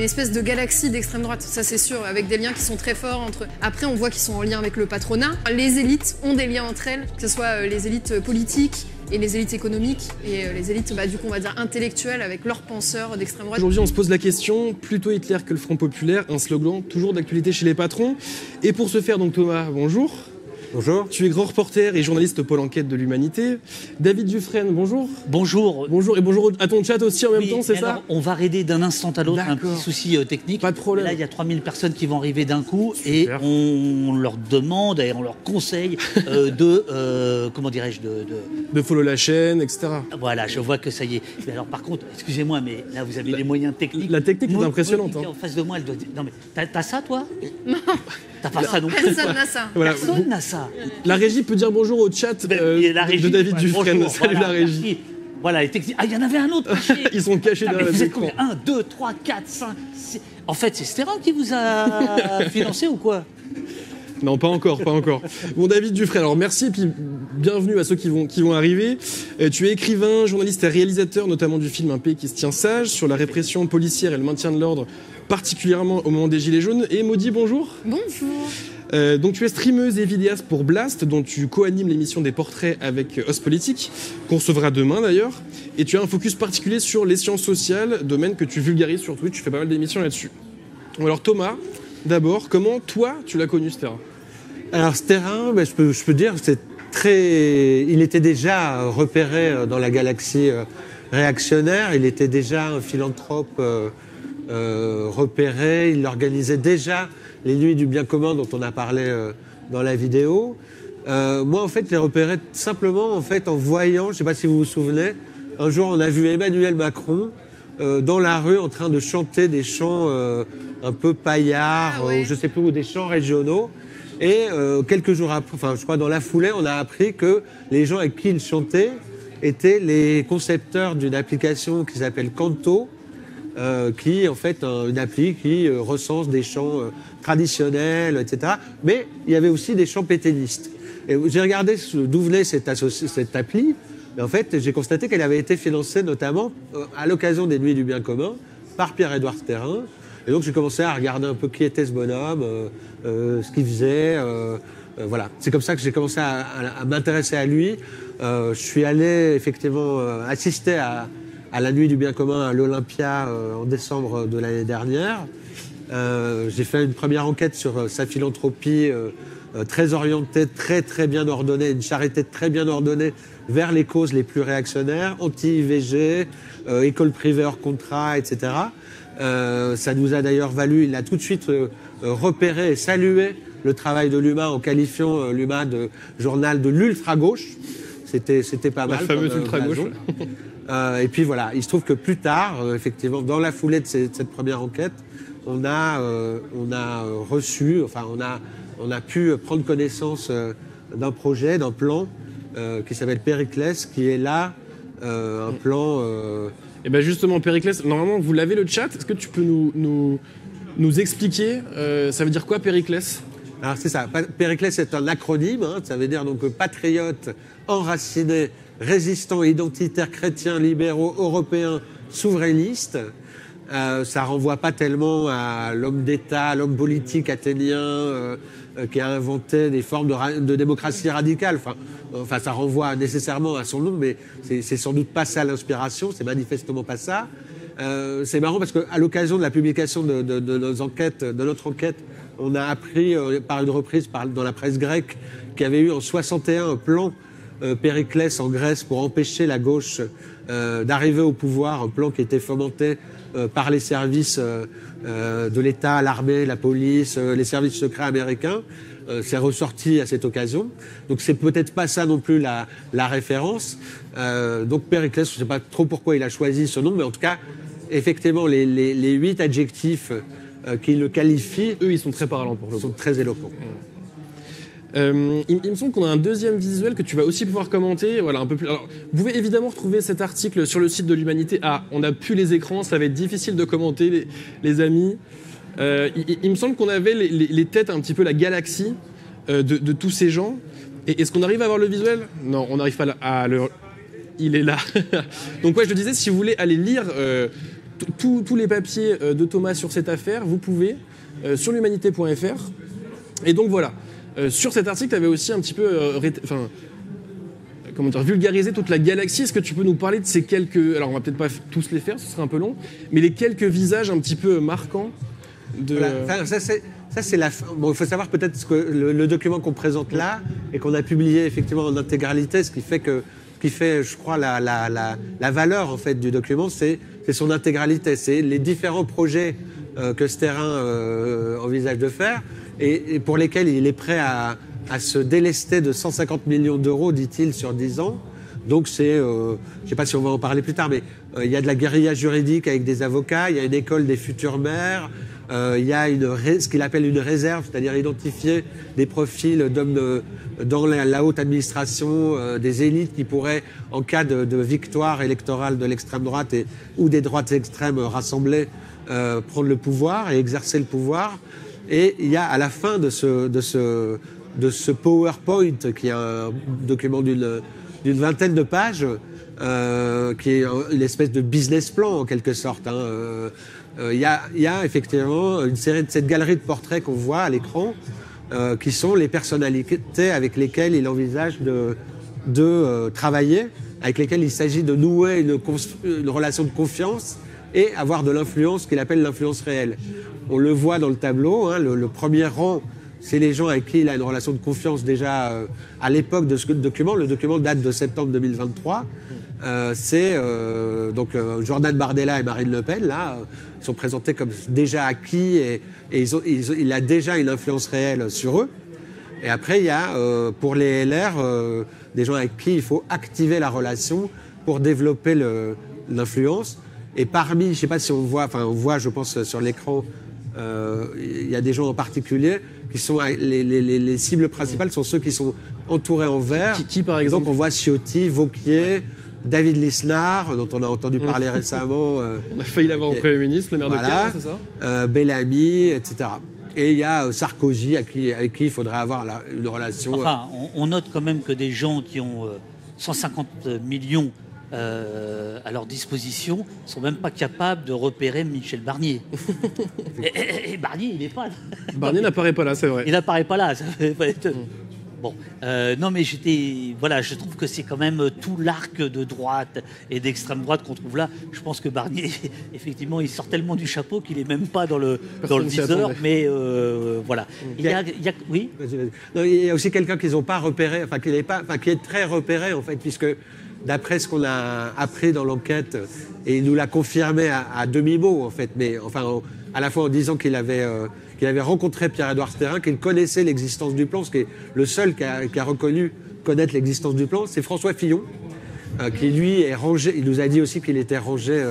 une espèce de galaxie d'extrême droite, ça c'est sûr, avec des liens qui sont très forts entre... Après, on voit qu'ils sont en lien avec le patronat. Les élites ont des liens entre elles, que ce soit les élites politiques et les élites économiques, et les élites, du coup, on va dire intellectuelles, avec leurs penseurs d'extrême droite. Aujourd'hui, on se pose la question, plutôt Hitler que le Front Populaire, un slogan toujours d'actualité chez les patrons. Et pour ce faire, donc Thomas, bonjour. Bonjour. Tu es grand reporter et journaliste au Pôle Enquête de l'Humanité. David Dufresne, bonjour. Bonjour. Bonjour, et bonjour à ton chat aussi en même temps, c'est ça? Alors, on va raider d'un instant à l'autre, un petit souci technique. Pas de problème. Là, il y a 3000 personnes qui vont arriver d'un coup. Super. Et on leur demande et on leur conseille comment dirais-je, de follow la chaîne, etc. Voilà, je vois que ça y est. Mais alors par contre, excusez-moi, mais là vous avez des moyens techniques. La technique est impressionnante. En face de moi, elle doit dire... Non mais, t'as ça toi? Non. T'as pas ça non plus. Personne n'a ça. Voilà. Personne n'a ça. La régie peut dire bonjour au chat de David Dufresne. Bonjour, salut voilà, la régie. Merci. Voilà, les techniques. Ah, il y en avait un autre caché. Ils sont cachés derrière vous les êtes écrans. 1, 2, 3, 4, 5, 6... En fait, c'est Sterra qui vous a financé ou quoi? Non, pas encore, pas encore. Bon, David Dufresne, alors merci et puis bienvenue à ceux qui vont arriver. Tu es écrivain, journaliste et réalisateur, notamment du film Un pays qui se tient sage, sur la répression policière et le maintien de l'ordre, particulièrement au moment des Gilets jaunes. Et Maudit, bonjour. Bonjour. Donc tu es streameuse et vidéaste pour Blast, dont tu co-animes l'émission des portraits avec Ostpolitik, qu'on recevra demain d'ailleurs. Et tu as un focus particulier sur les sciences sociales, domaine que tu vulgarises sur Twitch, tu fais pas mal d'émissions là-dessus. Alors Thomas, d'abord, comment toi tu l'as connu ce terrain? Alors ce terrain, je peux dire, il était déjà repéré dans la galaxie réactionnaire, il était déjà un philanthrope repéré, il organisait déjà les nuits du bien commun dont on a parlé dans la vidéo. Moi en fait, je l'ai repéré simplement en voyant, je ne sais pas si vous vous souvenez, un jour on a vu Emmanuel Macron dans la rue en train de chanter des chants un peu paillards, ou je ne sais plus, ou des chants régionaux. Et quelques jours après, enfin je crois dans la foulée, on a appris que les gens avec qui il chantait étaient les concepteurs d'une application qui s'appelle Canto, qui est en fait une appli qui recense des chants traditionnels, etc. Mais il y avait aussi des chants pétainistes. Et j'ai regardé d'où venait cette appli, et en fait j'ai constaté qu'elle avait été financée notamment à l'occasion des Nuits du Bien Commun par Pierre-Édouard Sterrin. Et donc j'ai commencé à regarder un peu qui était ce bonhomme, ce qu'il faisait. Voilà. C'est comme ça que j'ai commencé à m'intéresser à lui. Je suis allé effectivement assister à la Nuit du Bien Commun à l'Olympia en décembre de l'année dernière. J'ai fait une première enquête sur sa philanthropie très orientée, très bien ordonnée, une charité très bien ordonnée vers les causes les plus réactionnaires, anti-IVG, école privée hors contrat, etc. Ça nous a d'ailleurs valu, il a tout de suite repéré et salué le travail de l'UMA en qualifiant l'UMA de journal de l'ultra-gauche. C'était pas mal. La fameuse ultra-gauche. Et puis voilà, il se trouve que plus tard, effectivement, dans la foulée de cette première enquête, on a pu prendre connaissance d'un projet, d'un plan qui s'appelle Périclès, qui est là un plan... Et bien justement, Périclès, normalement vous l'avez le chat, est-ce que tu peux nous expliquer, ça veut dire quoi Périclès? Alors c'est ça, Périclès est un acronyme, ça veut dire donc patriote, enraciné, résistant, identitaire, chrétien, libéraux, européen, souverainiste. Ça renvoie pas tellement à l'homme d'État, l'homme politique athénien qui a inventé des formes de démocratie radicale. Enfin, ça renvoie nécessairement à son nom, mais c'est sans doute pas ça l'inspiration, c'est manifestement pas ça. C'est marrant parce qu'à l'occasion de la publication de notre enquête, on a appris par une reprise dans la presse grecque qu'il y avait eu en 61 un plan Périclès en Grèce pour empêcher la gauche d'arriver au pouvoir, un plan qui était fomenté par les services de l'État, l'armée, la police, les services secrets américains. C'est ressorti à cette occasion. Donc c'est peut-être pas ça non plus la référence. Donc Périclès, je ne sais pas trop pourquoi il a choisi ce nom, mais en tout cas, effectivement, les 8 adjectifs qui le qualifient... Eux, ils sont très parlants pour le coup. Sont très éloquents. Il me semble qu'on a un deuxième visuel que tu vas aussi pouvoir commenter. Voilà, un peu plus. Alors, vous pouvez évidemment retrouver cet article sur le site de l'Humanité. Ah, on n'a plus les écrans, ça va être difficile de commenter, les amis. Il me semble qu'on avait les têtes, un petit peu la galaxie de tous ces gens. Et est-ce qu'on arrive à voir le visuel? Non, on n'arrive pas à le... Il est là. Donc ouais, je le disais, si vous voulez aller lire tous les papiers de Thomas sur cette affaire, vous pouvez sur l'humanité.fr. Et donc voilà, sur cet article, tu avais aussi un petit peu vulgarisé toute la galaxie. Est-ce que tu peux nous parler de ces quelques... Alors on va peut-être pas tous les faire, ce serait un peu long, mais les quelques visages un petit peu marquants de... Voilà. Ça, c'est la fin. Bon, il faut savoir peut-être ce que le document qu'on présente là et qu'on a publié effectivement en intégralité, ce qui fait, je crois, la valeur en fait du document, c'est son intégralité, c'est les différents projets que ce terrain envisage de faire et pour lesquels il est prêt à se délester de 150 millions d'euros, dit-il, sur 10 ans. Donc c'est, je ne sais pas si on va en parler plus tard, mais il y a de la guérilla juridique avec des avocats, il y a une école des futurs maires, il y a ce qu'il appelle une réserve, c'est-à-dire identifier des profils d'hommes dans la haute administration, des élites qui pourraient, en cas de victoire électorale de l'extrême droite ou des droites extrêmes rassemblées, prendre le pouvoir et exercer le pouvoir. Et il y a à la fin de ce PowerPoint, qui est un document d'une vingtaine de pages, qui est une espèce de business plan en quelque sorte. Il y a effectivement une série de cette galerie de portraits qu'on voit à l'écran, qui sont les personnalités avec lesquelles il envisage de travailler, avec lesquelles il s'agit de nouer une relation de confiance et avoir de l'influence qu'il appelle l'influence réelle. On le voit dans le tableau, le premier rang, c'est les gens avec qui il a une relation de confiance déjà à l'époque de ce document. Le document date de septembre 2023. C'est donc Jordan Bardella et Marine Le Pen, là, sont présentés comme déjà acquis et il a déjà une influence réelle sur eux. Et après, il y a pour les LR des gens avec qui il faut activer la relation pour développer l'influence. Et parmi, je ne sais pas si on voit, je pense sur l'écran, il y a des gens en particulier qui sont les cibles principales sont ceux qui sont entourés en vert. Qui par exemple? Donc on voit Ciotti, Wauquiez, David Lisnard, dont on a entendu parler récemment. On a failli l'avoir au Premier ministre, le maire de Cannes, c'est ça? Bellamy, etc. Et il y a Sarkozy avec qui il faudrait avoir une relation. Enfin, on note quand même que des gens qui ont 150 millions à leur disposition ne sont même pas capables de repérer Michel Barnier. et Barnier, il n'est pas là. Barnier n'apparaît pas là, c'est vrai. Il n'apparaît pas là. Bon, non mais je trouve que c'est quand même tout l'arc de droite et d'extrême droite qu'on trouve là. Je pense que Barnier, effectivement, il sort tellement du chapeau qu'il est même pas dans le viseur. Mais voilà. Oui. Non, il y a aussi quelqu'un qu'ils n'ont pas repéré, qui est très repéré en fait, puisque d'après ce qu'on a appris dans l'enquête, et il nous l'a confirmé à demi-mot en fait, mais enfin à la fois en disant qu'il avait rencontré Pierre-Édouard Stérin, qu'il connaissait l'existence du plan, ce qui est le seul qui a reconnu connaître l'existence du plan, c'est François Fillon, qui lui est rangé, il nous a dit aussi qu'il était rangé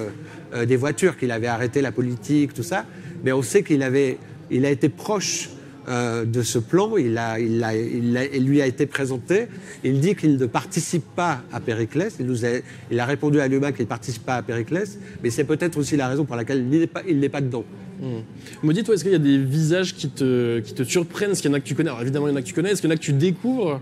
des voitures, qu'il avait arrêté la politique, tout ça, mais on sait qu'il a été proche de ce plan, il lui a été présenté. Il dit qu'il ne participe pas à Périclès. Il a répondu à l'UMA qu'il ne participe pas à Périclès, mais c'est peut-être aussi la raison pour laquelle il n'est pas dedans. Me dis, toi, est-ce qu'il y a des visages qui te surprennent? Est-ce qu'il y en a que tu connais? Alors évidemment, il y en a que tu connais. Est-ce qu'il y en a que tu découvres?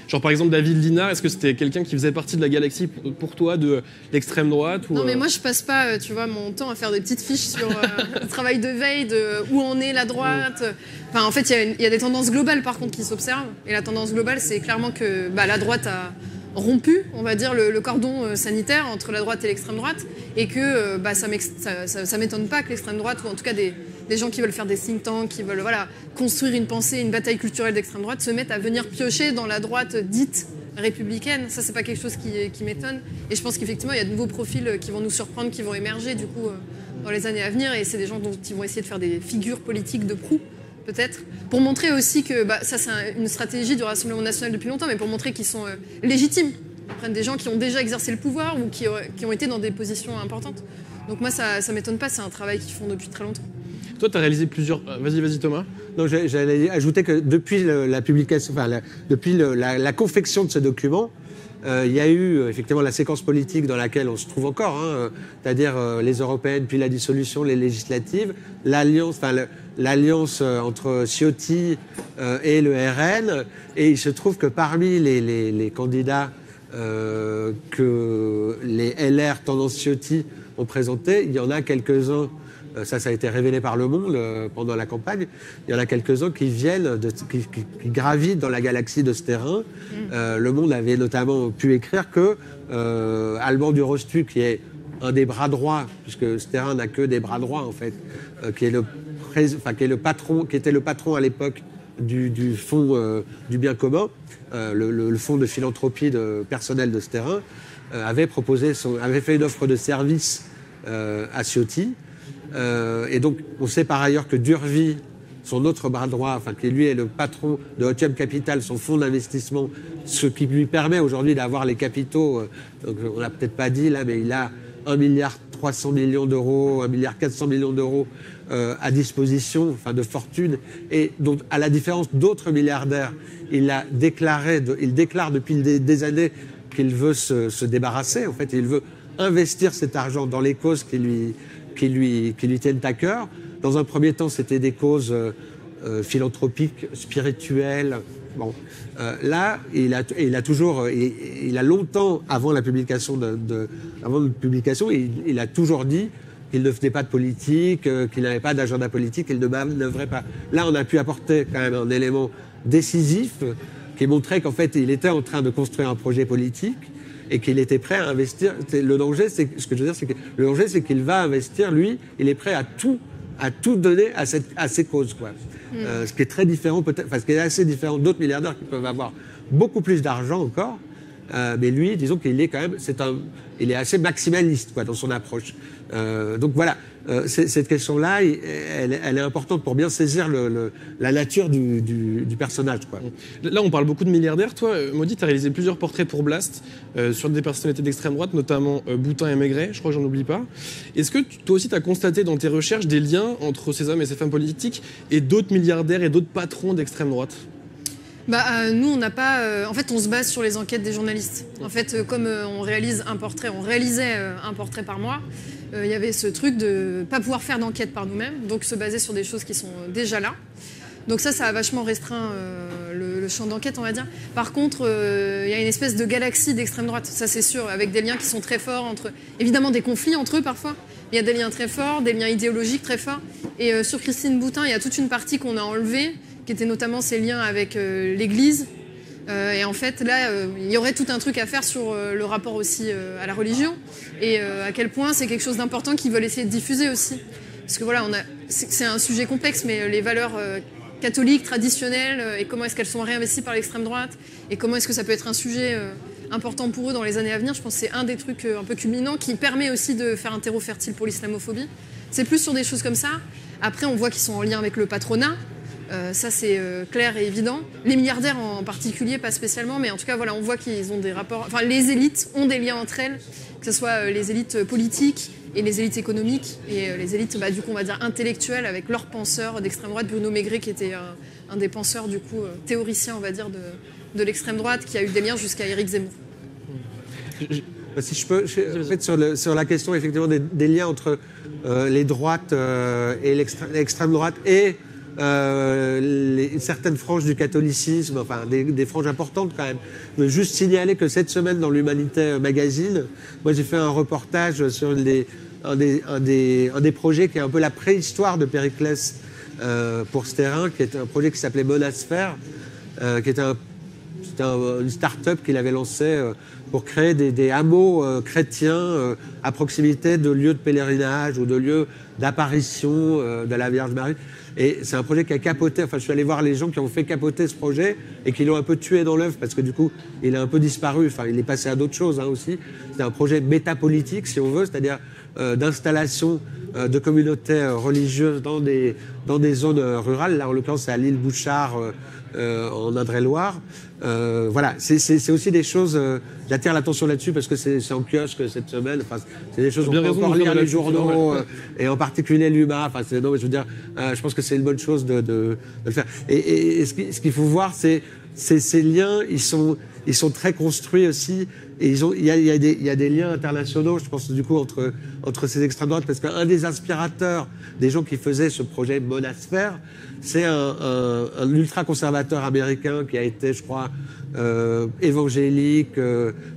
Genre par exemple David Linard, est-ce que c'était quelqu'un qui faisait partie de la galaxie pour toi, de l'extrême droite ou... Non mais moi je passe pas, tu vois, mon temps à faire des petites fiches sur le travail de veille, de où en est la droite. Enfin en fait il y a des tendances globales par contre qui s'observent. Et la tendance globale c'est clairement que la droite a rompu, on va dire, le cordon sanitaire entre la droite et l'extrême droite, et que ça m'étonne pas que l'extrême droite, ou en tout cas des gens qui veulent faire des think tanks, qui veulent construire une pensée, une bataille culturelle d'extrême droite, se mettent à venir piocher dans la droite dite républicaine. Ça, c'est pas quelque chose qui m'étonne. Et je pense qu'effectivement, il y a de nouveaux profils qui vont nous surprendre, qui vont émerger du coup dans les années à venir, et c'est des gens dont ils vont essayer de faire des figures politiques de proue, peut-être, pour montrer aussi que, ça c'est une stratégie du Rassemblement national depuis longtemps, mais pour montrer qu'ils sont légitimes. Ils prennent des gens qui ont déjà exercé le pouvoir ou qui ont été dans des positions importantes. Donc moi, ça m'étonne pas, c'est un travail qu'ils font depuis très longtemps. Toi, tu as réalisé plusieurs... Vas-y Thomas. Non, j'allais ajouter que depuis la publication, depuis la confection de ce document, il y a eu effectivement la séquence politique dans laquelle on se trouve encore, c'est-à-dire les européennes, puis la dissolution, les législatives, l'alliance entre Ciotti et le RN, et il se trouve que parmi les candidats que les LR tendance Ciotti ont présenté. Il y en a quelques-uns, ça a été révélé par Le Monde pendant la campagne, il y en a quelques-uns qui viennent, qui gravitent dans la galaxie de ce terrain. Le Monde avait notamment pu écrire que Alban du Rostu, qui est un des bras droits, puisque ce terrain n'a que des bras droits en fait, qui était le patron à l'époque du fonds du bien commun, le fonds de philanthropie personnelle de ce terrain, avait fait une offre de service à Ciotti. Et donc, on sait par ailleurs que Durvy, son autre bras droit, qui lui est le patron de Otium Capital, son fonds d'investissement, ce qui lui permet aujourd'hui d'avoir les capitaux, donc on l'a peut-être pas dit là, mais il a 1,3 milliard d'euros, 1,4 milliard d'euros à disposition, de fortune, et donc à la différence d'autres milliardaires, il déclare depuis des années qu'il veut se débarrasser. En fait, il veut investir cet argent dans les causes qui lui tiennent à cœur. Dans un premier temps, c'était des causes philanthropiques, spirituelles. Bon, là, il a longtemps, avant la publication, il a toujours dit qu'il ne faisait pas de politique, qu'il n'avait pas d'agenda politique, qu'il ne manœuvrait pas. Là, on a pu apporter quand même un élément décisif qui montrait qu'en fait, il était en train de construire un projet politique et qu'il était prêt à investir. Le danger, c'est qu'il va investir, lui, il est prêt à tout donner à ces causes, quoi. Ce qui est très différent, ce qui est assez différent d'autres milliardaires qui peuvent avoir beaucoup plus d'argent encore. Mais lui, disons qu'il est quand même, il est assez maximaliste, quoi, dans son approche. Donc voilà, cette question-là, elle est importante pour bien saisir la nature du personnage, quoi. Là, on parle beaucoup de milliardaires. Toi, Maudit, tu as réalisé plusieurs portraits pour Blast sur des personnalités d'extrême droite, notamment Boutin et Maigret, je crois que j'en oublie pas. Est-ce que toi aussi, tu as constaté dans tes recherches des liens entre ces hommes et ces femmes politiques et d'autres milliardaires et d'autres patrons d'extrême droite ? Nous, on n'a pas. En fait, on se base sur les enquêtes des journalistes. En fait, comme on réalisait un portrait par mois, il y avait ce truc de ne pas pouvoir faire d'enquête par nous-mêmes, donc se baser sur des choses qui sont déjà là. Donc ça a vachement restreint le champ d'enquête, on va dire. Par contre, il y a une espèce de galaxie d'extrême droite, ça c'est sûr, avec des liens qui sont très forts entre. Évidemment, des conflits entre eux parfois. Il y a des liens très forts, des liens idéologiques très forts. Et sur Christine Boutin, il y a toute une partie qu'on a enlevée, qui était notamment ses liens avec l'Église. Et en fait, là, il y aurait tout un truc à faire sur le rapport aussi à la religion et à quel point c'est quelque chose d'important qu'ils veulent essayer de diffuser aussi. Parce que voilà, c'est un sujet complexe, mais les valeurs catholiques, traditionnelles, et comment est-ce qu'elles sont réinvesties par l'extrême droite, et comment est-ce que ça peut être un sujet important pour eux dans les années à venir, je pense que c'est un des trucs un peu culminants qui permet aussi de faire un terreau fertile pour l'islamophobie. C'est plus sur des choses comme ça. Après, on voit qu'ils sont en lien avec le patronat. Ça c'est clair et évident. Les milliardaires en particulier, pas spécialement, mais en tout cas voilà, on voit qu'ils ont des rapports. Enfin, les élites ont des liens entre elles, que ce soit les élites politiques et les élites économiques et les élites, du coup, on va dire intellectuelles, avec leurs penseurs d'extrême droite, Bruno Maigret qui était un des penseurs du coup théoriciens, on va dire, de l'extrême droite, qui a eu des liens jusqu'à Éric Zemmour. Si je peux, en fait, sur la question effectivement des liens entre les droites et l'extrême droite et certaines franges du catholicisme, enfin des franges importantes quand même. Je veux juste signaler que cette semaine dans l'Humanité Magazine, moi j'ai fait un reportage sur un des projets qui est un peu la préhistoire de Périclès pour ce terrain, qui est un projet qui s'appelait Monasphère, qui était une start-up qu'il avait lancée pour créer des hameaux chrétiens à proximité de lieux de pèlerinage ou de lieux d'apparition de la Vierge Marie. Et c'est un projet qui a capoté. Enfin, je suis allé voir les gens qui ont fait capoter ce projet et qui l'ont un peu tué dans l'œuf parce que du coup, il a un peu disparu. Enfin, il est passé à d'autres choses aussi. C'est un projet métapolitique, si on veut, c'est-à-dire d'installation de communautés religieuses dans des zones rurales. Là, en l'occurrence, c'est à l'île Bouchard, en Indre-et-Loire. Voilà, c'est aussi des choses. J'attire l'attention là-dessus parce que c'est en kiosque cette semaine. Enfin, c'est des choses qu'on peut encore lire les journaux et en particulier l'UMA. Enfin, non, mais je veux dire, je pense que c'est une bonne chose de le faire. Et ce qu'il faut voir, c'est ces liens, ils sont très construits aussi. Et il y a des liens internationaux, je pense, du coup, entre ces extrêmes droites, parce qu'un des inspirateurs des gens qui faisaient ce projet Monasphère, c'est un ultra-conservateur américain qui a été, je crois, évangélique,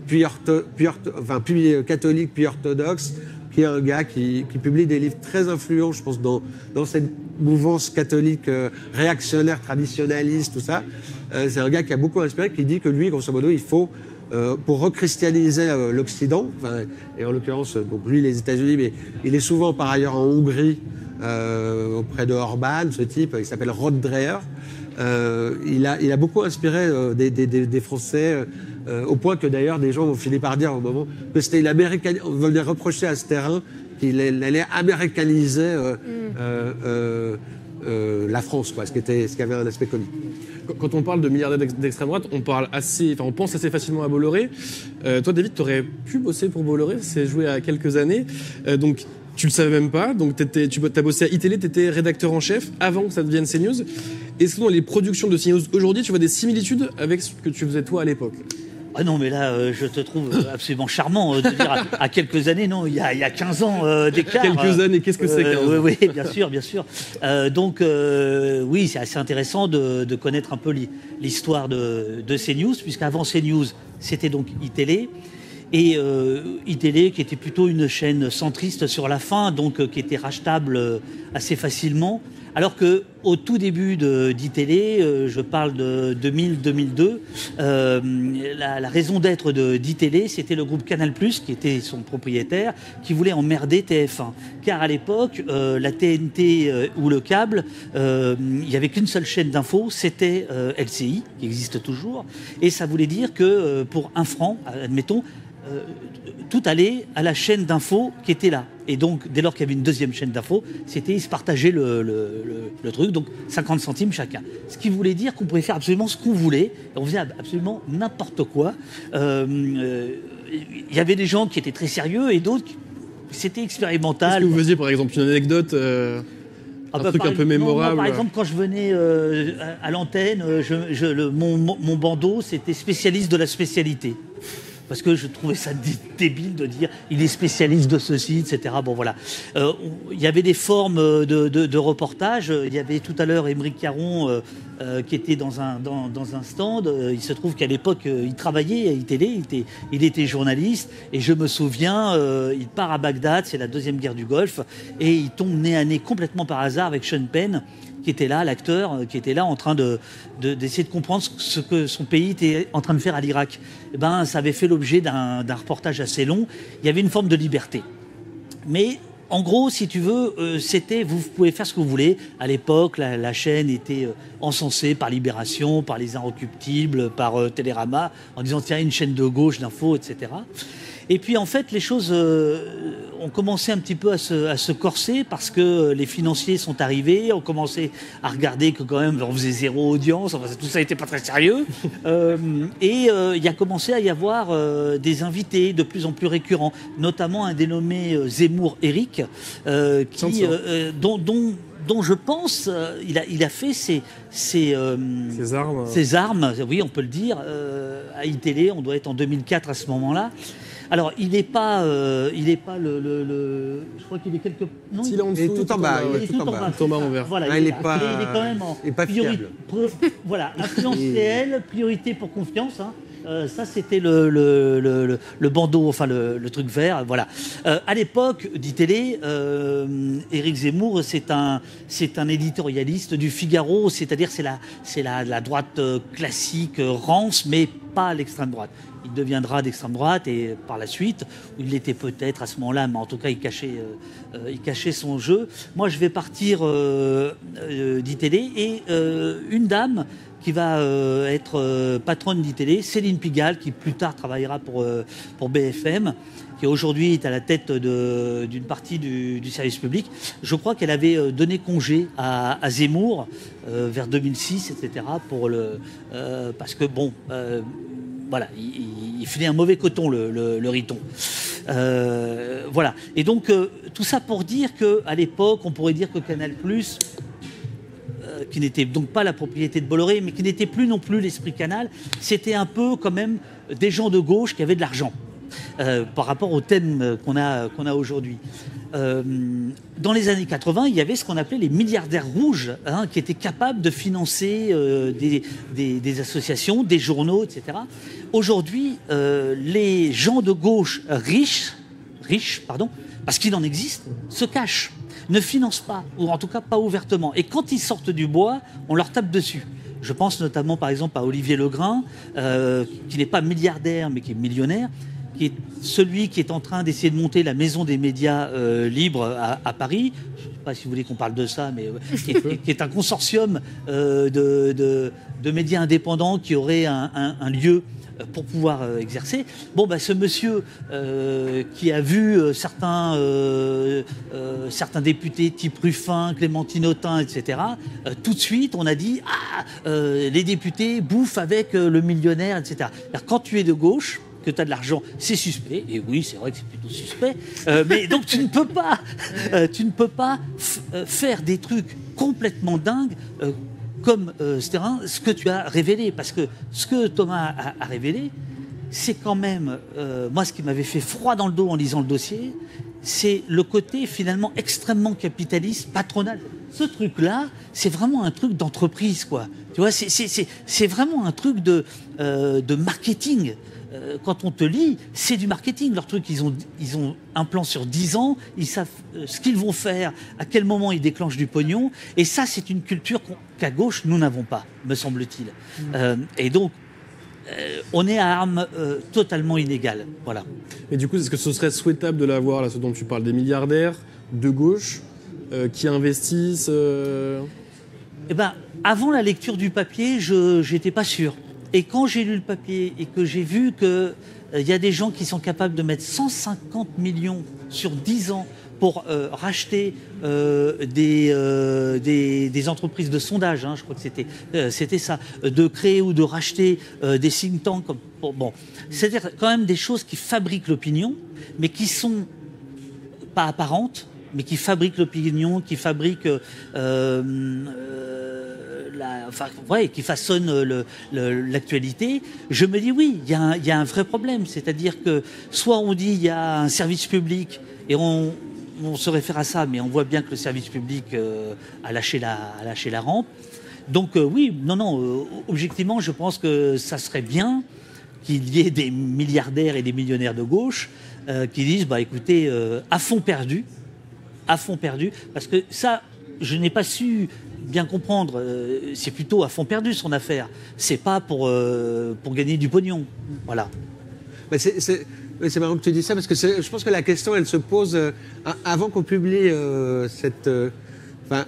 puis catholique, puis orthodoxe, qui est un gars qui publie des livres très influents, je pense, dans cette mouvance catholique réactionnaire, traditionnaliste, tout ça. C'est un gars qui a beaucoup inspiré, qui dit que lui, grosso modo, il faut, pour rechristianiser l'Occident, et en l'occurrence, donc lui, les États-Unis, mais il est souvent par ailleurs en Hongrie, auprès de Orban, ce type, il s'appelle Rod Dreher. Il a beaucoup inspiré des Français, au point que d'ailleurs des gens ont fini par dire au moment que c'était on venait reprocher à ce terrain qu'il allait américaniser la France, quoi, ce qui avait un aspect comique. Quand on parle de milliardaires d'extrême droite, on pense assez facilement à Bolloré. Toi, David, tu aurais pu bosser pour Bolloré, c'est joué à quelques années. Donc, tu le savais même pas. Donc, tu as bossé à iTélé, tu étais rédacteur en chef avant que ça devienne CNews. Est-ce que dans les productions de CNews aujourd'hui, tu vois des similitudes avec ce que tu faisais toi à l'époque ? Ah non, mais là, je te trouve absolument charmant de dire à quelques années, non, il y a 15 ans d'écart. Quelques années, qu'est-ce que c'est 15 ans ? Oui, bien sûr, bien sûr. Donc, oui, c'est assez intéressant de connaître un peu l'histoire de CNews, puisqu'avant CNews, c'était donc iTélé. Et iTélé, qui était plutôt une chaîne centriste sur la fin, donc qui était rachetable assez facilement. Alors qu'au tout début d'iTélé, je parle de 2000-2002, la raison d'être d'iTélé, c'était le groupe Canal+, qui était son propriétaire, qui voulait emmerder TF1. Car à l'époque, la TNT ou le câble, il n'y avait qu'une seule chaîne d'infos, c'était LCI, qui existe toujours. Et ça voulait dire que pour 1 franc, admettons, tout allait à la chaîne d'infos qui était là. Et donc, dès lors qu'il y avait une deuxième chaîne d'infos, ils se partageaient le truc, donc 50 centimes chacun. Ce qui voulait dire qu'on pouvait faire absolument ce qu'on voulait, on faisait absolument n'importe quoi. Il y avait des gens qui étaient très sérieux et d'autres, c'était expérimental. Qu'est-ce que vous faisiez, par exemple, une anecdote un truc un peu mémorable. Par exemple, quand je venais à l'antenne, mon bandeau, c'était spécialiste de la spécialité. Parce que je trouvais ça débile de dire il est spécialiste de ceci, etc. Bon, voilà. Il y avait des formes de reportage. Il y avait tout à l'heure Émeric Caron qui était dans un stand. Il se trouve qu'à l'époque, il travaillait à iTélé, il était journaliste. Et je me souviens, il part à Bagdad, c'est la deuxième guerre du Golfe, et il tombe nez à nez complètement par hasard avec Sean Penn, qui était là, l'acteur, qui était là en train d'essayer de comprendre ce que son pays était en train de faire à l'Irak. Eh ben, ça avait fait l'objet d'un reportage assez long. Il y avait une forme de liberté. Mais en gros, si tu veux, vous pouvez faire ce que vous voulez. À l'époque, la chaîne était encensée par Libération, par Les Inrecuptibles, par Télérama, en disant tiens, une chaîne de gauche, d'info, etc. Et puis en fait, les choses ont commencé un petit peu à se corser parce que les financiers sont arrivés, ont commencé à regarder que quand même on faisait 0 audience, enfin, tout ça n'était pas très sérieux. Et il y a commencé à y avoir des invités de plus en plus récurrents, notamment un dénommé Zemmour Eric, dont je pense, il a fait ses armes, oui, on peut le dire, à iTélé. On doit être en 2004 à ce moment-là. Alors, il n'est pas je crois qu'il est quelque... Non, il est en dessous, il est tout en bas. Il est tout en bas. Thomas Envers. Voilà, il est n'est pas, quand même en fiable. Voilà, influence réelle, priorité pour confiance. Hein. Ça, c'était le bandeau, enfin le truc vert. Voilà. À l'époque d'iTélé, Éric Zemmour, c'est un éditorialiste du Figaro, c'est-à-dire c'est la droite classique, rance, mais pas l'extrême droite. Il deviendra d'extrême droite et par la suite, il l'était peut-être à ce moment-là, mais en tout cas, il cachait son jeu. Moi, je vais partir d'iTélé et une dame qui va être patronne d'iTélé, Céline Pigalle, qui plus tard travaillera pour BFM, qui aujourd'hui est à la tête d'une partie du service public. Je crois qu'elle avait donné congé à Zemmour vers 2006, etc. Parce que bon... voilà, il filait un mauvais coton, le Riton. Voilà. Et donc, tout ça pour dire qu'à l'époque, on pourrait dire que Canal+, qui n'était donc pas la propriété de Bolloré, mais qui n'était plus non plus l'Esprit Canal. C'était un peu quand même des gens de gauche qui avaient de l'argent par rapport au thème qu'on a aujourd'hui. Dans les années 80, il y avait ce qu'on appelait les milliardaires rouges, qui étaient capables de financer des associations, des journaux, etc. Aujourd'hui, les gens de gauche riches, parce qu'il en existe, se cachent, ne financent pas, ou en tout cas pas ouvertement. Et quand ils sortent du bois, on leur tape dessus. Je pense notamment par exemple à Olivier Legrain, qui n'est pas milliardaire mais qui est millionnaire, qui est celui qui est en train d'essayer de monter la maison des médias libres à Paris. Je ne sais pas si vous voulez qu'on parle de ça, mais qui est un consortium de médias indépendants qui aurait un lieu pour pouvoir exercer. Bon, bah, ce monsieur qui a vu certains députés type Ruffin, Clémentine Autain, etc., tout de suite, on a dit « Ah, les députés bouffent avec le millionnaire, etc. » Quand tu es de gauche, que tu as de l'argent, c'est suspect. Et oui, c'est vrai que c'est plutôt suspect. Mais donc, tu ne peux pas faire des trucs complètement dingues comme ce que tu as révélé. Parce que ce que Thomas a révélé, c'est quand même, moi, ce qui m'avait fait froid dans le dos en lisant le dossier, c'est le côté finalement extrêmement capitaliste, patronal. Ce truc-là, c'est vraiment un truc d'entreprise, quoi. Tu vois, c'est vraiment un truc de marketing. Quand on te lit, c'est du marketing. Leur truc, ils ont un plan sur 10 ans, ils savent ce qu'ils vont faire, à quel moment ils déclenchent du pognon. Et ça, c'est une culture qu'à gauche, nous n'avons pas, me semble-t-il. Et donc, on est à armes totalement inégales. Voilà. Et du coup, est-ce que ce serait souhaitable de l'avoir, là, ce dont tu parles, des milliardaires de gauche qui investissent Eh ben, avant la lecture du papier, je n'étais pas sûr. Et quand j'ai lu le papier et que j'ai vu qu'il y a des gens qui sont capables de mettre 150 millions sur 10 ans pour racheter des entreprises de sondage, je crois que c'était ça, de créer ou de racheter des think tanks. Bon, c'est-à-dire quand même des choses qui fabriquent l'opinion, mais qui sont pas apparentes, mais qui fabriquent l'opinion, qui fabriquent... qui façonne l'actualité, je me dis oui, il y a un vrai problème. C'est-à-dire que soit on dit il y a un service public et on se réfère à ça, mais on voit bien que le service public a lâché la rampe. Donc oui, objectivement, je pense que ça serait bien qu'il y ait des milliardaires et des millionnaires de gauche qui disent, bah écoutez, à fond perdu, parce que ça, je n'ai pas su bien comprendre, c'est plutôt à fond perdu son affaire. C'est pas pour gagner du pognon. Voilà. Mais c'est marrant que tu dis ça, parce que je pense que la question, elle se pose avant qu'on publie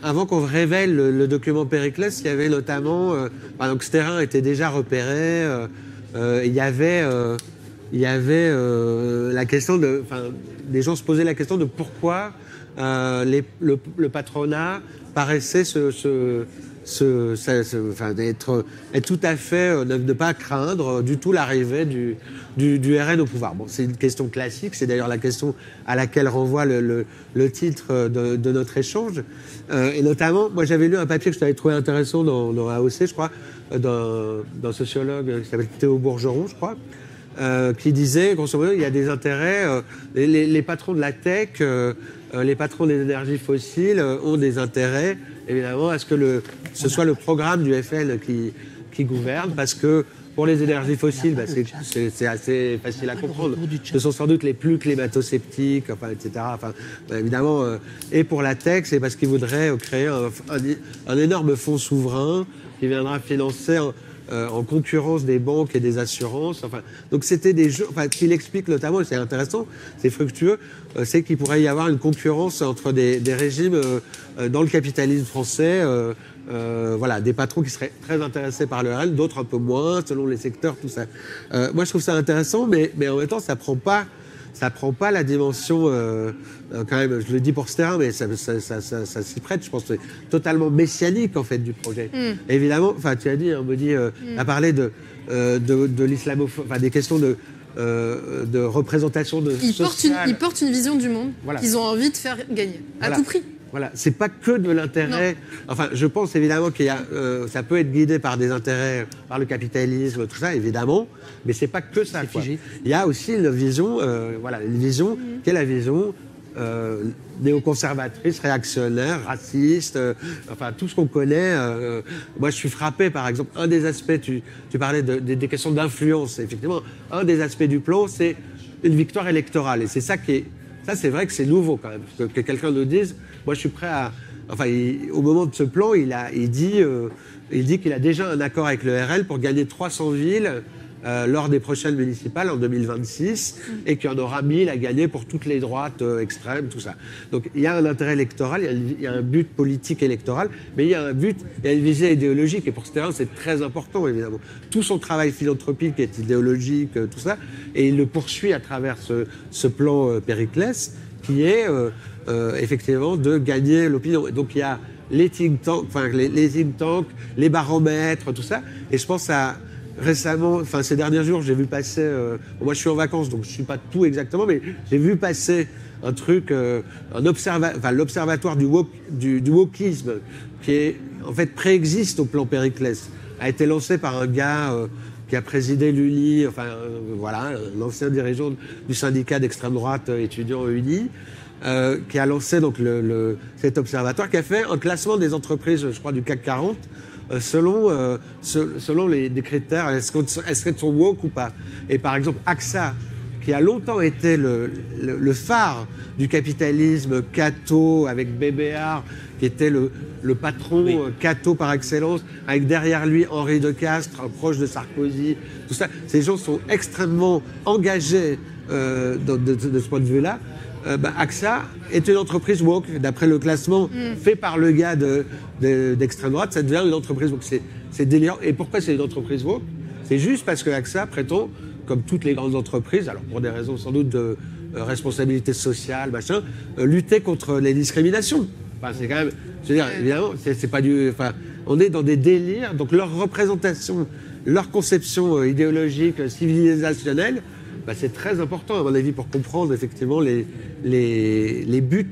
avant qu'on révèle le document Périclès. Il y avait notamment, donc ce terrain était déjà repéré. Il y avait la question des gens se posaient la question de pourquoi le patronat paraissait être tout à fait, ne pas craindre du tout l'arrivée du RN au pouvoir. Bon, c'est une question classique, c'est d'ailleurs la question à laquelle renvoie le titre de notre échange. Et notamment, moi j'avais lu un papier que je t'avais trouvé intéressant dans AOC, je crois, d'un sociologue qui s'appelle Théo Bourgeron, je crois, qui disait, grosso modo, il y a des intérêts, les patrons de la tech, les patrons des énergies fossiles ont des intérêts, évidemment, à ce que ce soit le programme du FN qui gouverne, parce que pour les énergies fossiles, c'est assez facile à comprendre. Ce sont sans doute les plus climato-sceptiques, etc. Évidemment, et pour la tech, c'est parce qu'ils voudraient créer un énorme fonds souverain qui viendra financer en concurrence des banques et des assurances. Donc c'était des jeux, qu'il explique notamment, et c'est intéressant, c'est fructueux, c'est qu'il pourrait y avoir une concurrence entre des régimes dans le capitalisme français, des patrons qui seraient très intéressés par le RN, d'autres un peu moins, selon les secteurs, tout ça. Moi, je trouve ça intéressant, mais en même temps, ça prend pas la dimension, quand même, je le dis pour ce terrain, mais ça s'y prête, je pense, c'est totalement messianique, en fait, du projet. Évidemment, tu as dit, Maudit a parlé de l'islamophobie, des questions de représentation de ils portent une vision du monde qu'ils ont envie de faire gagner, à tout prix. Voilà, c'est pas que de l'intérêt. Enfin, je pense évidemment qu'il y a, ça peut être guidé par des intérêts, par le capitalisme, tout ça, évidemment, mais c'est pas que ça. Quoi. Il y a aussi une vision, qui est la vision néoconservatrice, réactionnaire, raciste, enfin tout ce qu'on connaît. Moi, je suis frappé, par exemple, un des aspects, tu parlais des questions d'influence. Effectivement, un des aspects du plan, c'est une victoire électorale, et c'est ça qui est. Ça, c'est vrai que c'est nouveau quand même, que quelqu'un nous dise. Moi, je suis prêt à. Enfin, au moment de ce plan, il dit qu'il a déjà un accord avec le RL pour gagner 300 villes lors des prochaines municipales en 2026 et qu'il y en aura 1000 à gagner pour toutes les droites extrêmes, tout ça. Donc, il y a un intérêt électoral, il y a un but politique électoral, mais il y a un but, il y a une visée idéologique et pour ce terrain, c'est très important, évidemment. Tout son travail philanthropique est idéologique, tout ça, et il le poursuit à travers ce plan Périclès qui est effectivement de gagner l'opinion. Et donc, il y a les think tanks, les baromètres, tout ça, et je pense à récemment, enfin ces derniers jours, j'ai vu passer. Moi, je suis en vacances, donc je suis pas tout exactement, mais j'ai vu passer un truc, l'observatoire du wokisme, qui est en fait préexiste au plan Périclès, a été lancé par un gars qui a présidé l'UNI, l'ancien dirigeant du syndicat d'extrême droite étudiant UNI. Qui a lancé donc cet observatoire, qui a fait un classement des entreprises, je crois, du CAC 40. Selon des critères, est-ce qu'elles sont woke ou pas. Et par exemple, AXA, qui a longtemps été le phare du capitalisme catho, avec Bébéar, qui était le patron catho par excellence, avec derrière lui Henri de Castres, proche de Sarkozy, tout ça. Ces gens sont extrêmement engagés de ce point de vue-là. AXA est une entreprise woke, d'après le classement fait par le gars d'extrême droite, ça devient une entreprise woke. C'est délirant. Et pourquoi c'est une entreprise woke? C'est juste parce que AXA prétend, comme toutes les grandes entreprises, alors pour des raisons sans doute de responsabilité sociale, lutter contre les discriminations. Enfin, c'est quand même, je veux dire, évidemment, c'est pas du. Enfin, on est dans des délires, donc leur représentation, leur conception idéologique, civilisationnelle. C'est très important, à mon avis, pour comprendre effectivement les buts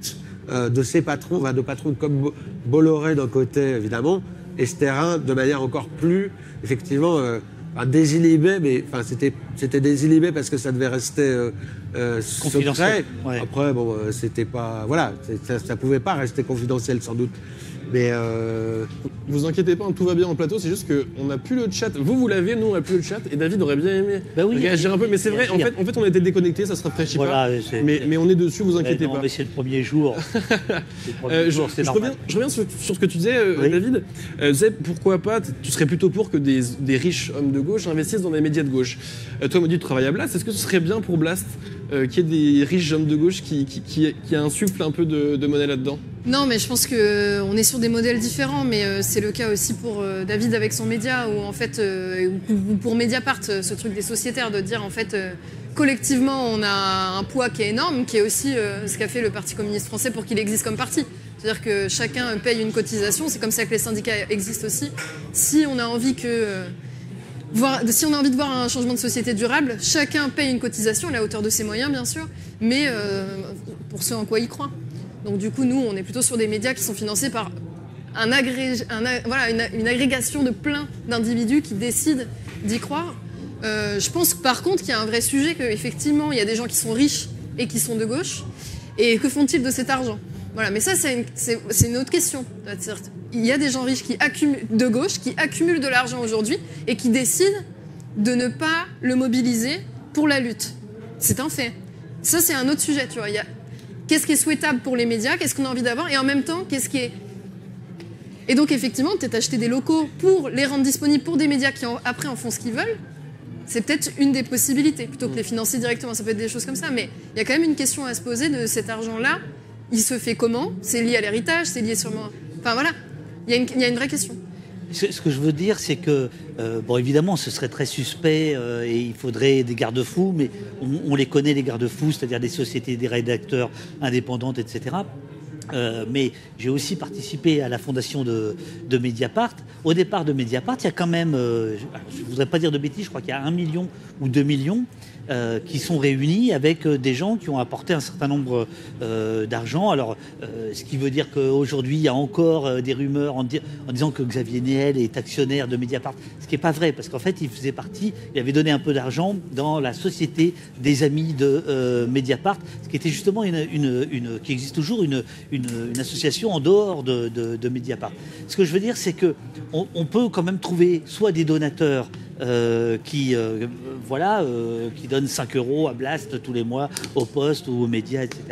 de ces patrons, de patrons comme Bolloré d'un côté, évidemment, et Sterrin de manière encore plus, effectivement, désinhibé, mais c'était désinhibé parce que ça devait rester secret. Ouais. Après, c'était pas. Voilà, ça pouvait pas rester confidentiel, sans doute. Mais vous inquiétez pas, tout va bien en plateau, c'est juste qu'on n'a plus le chat. Vous l'avez, nous on n'a plus le chat, et David aurait bien aimé réagir un peu, mais c'est vrai, en fait on était déconnectés, ça se rafraîchit pas, mais on est dessus, vous inquiétez pas. Mais c'est le premier jour. Je reviens sur ce que tu disais, David. Pourquoi pas, tu serais plutôt pour que des riches hommes de gauche investissent dans des médias de gauche. Toi, Maudit, tu travailles à Blast, est-ce que ce serait bien pour Blast qu'il y ait des riches hommes de gauche qui insufflent un peu de monnaie là-dedans? Non, mais je pense qu'on est sur des modèles différents, mais c'est le cas aussi pour David avec son média, où en fait, ou pour Mediapart, ce truc des sociétaires, de dire en fait, collectivement, on a un poids qui est énorme, qui est aussi ce qu'a fait le Parti communiste français pour qu'il existe comme parti. C'est-à-dire que chacun paye une cotisation, c'est comme ça que les syndicats existent aussi. Si on a envie de voir un changement de société durable, chacun paye une cotisation à la hauteur de ses moyens, bien sûr, mais pour ce en quoi il croit. Donc du coup, nous, on est plutôt sur des médias qui sont financés par une agrégation de plein d'individus qui décident d'y croire. Je pense par contre qu'il y a un vrai sujet, qu'effectivement, il y a des gens qui sont riches et qui sont de gauche. Et que font-ils de cet argent? Voilà, mais ça, c'est une autre question. Il y a des gens riches de gauche qui accumulent de l'argent aujourd'hui et qui décident de ne pas le mobiliser pour la lutte. C'est un fait. Ça, c'est un autre sujet, tu vois. Qu'est-ce qui est souhaitable pour les médias? Qu'est-ce qu'on a envie d'avoir? Et en même temps, qu'est-ce qui est... Et donc, effectivement, peut-être acheter des locaux pour les rendre disponibles pour des médias qui, après, en font ce qu'ils veulent. C'est peut-être une des possibilités, plutôt que les financer directement. Ça peut être des choses comme ça. Mais il y a quand même une question à se poser de cet argent-là. Il se fait comment? C'est lié à l'héritage? C'est lié sûrement... Enfin, voilà. Il y a une vraie question. Ce que je veux dire, c'est que, évidemment, ce serait très suspect et il faudrait des garde-fous, mais on les connaît, les garde-fous, c'est-à-dire des sociétés, des rédacteurs indépendantes, etc. Mais j'ai aussi participé à la fondation de Mediapart. Au départ de Mediapart, il y a quand même, je ne voudrais pas dire de bêtises, je crois qu'il y a 1 million ou 2 millions qui sont réunis avec des gens qui ont apporté un certain nombre d'argent. Alors, ce qui veut dire qu'aujourd'hui, il y a encore des rumeurs en disant que Xavier Niel est actionnaire de Mediapart, ce qui n'est pas vrai, parce qu'en fait, il avait donné un peu d'argent dans la société des amis de Mediapart, ce qui était justement qui existe toujours, une association en dehors de Mediapart. Ce que je veux dire, c'est qu'on peut quand même trouver soit des donateurs qui donnent 5 € à Blast tous les mois, au Poste ou aux médias, etc.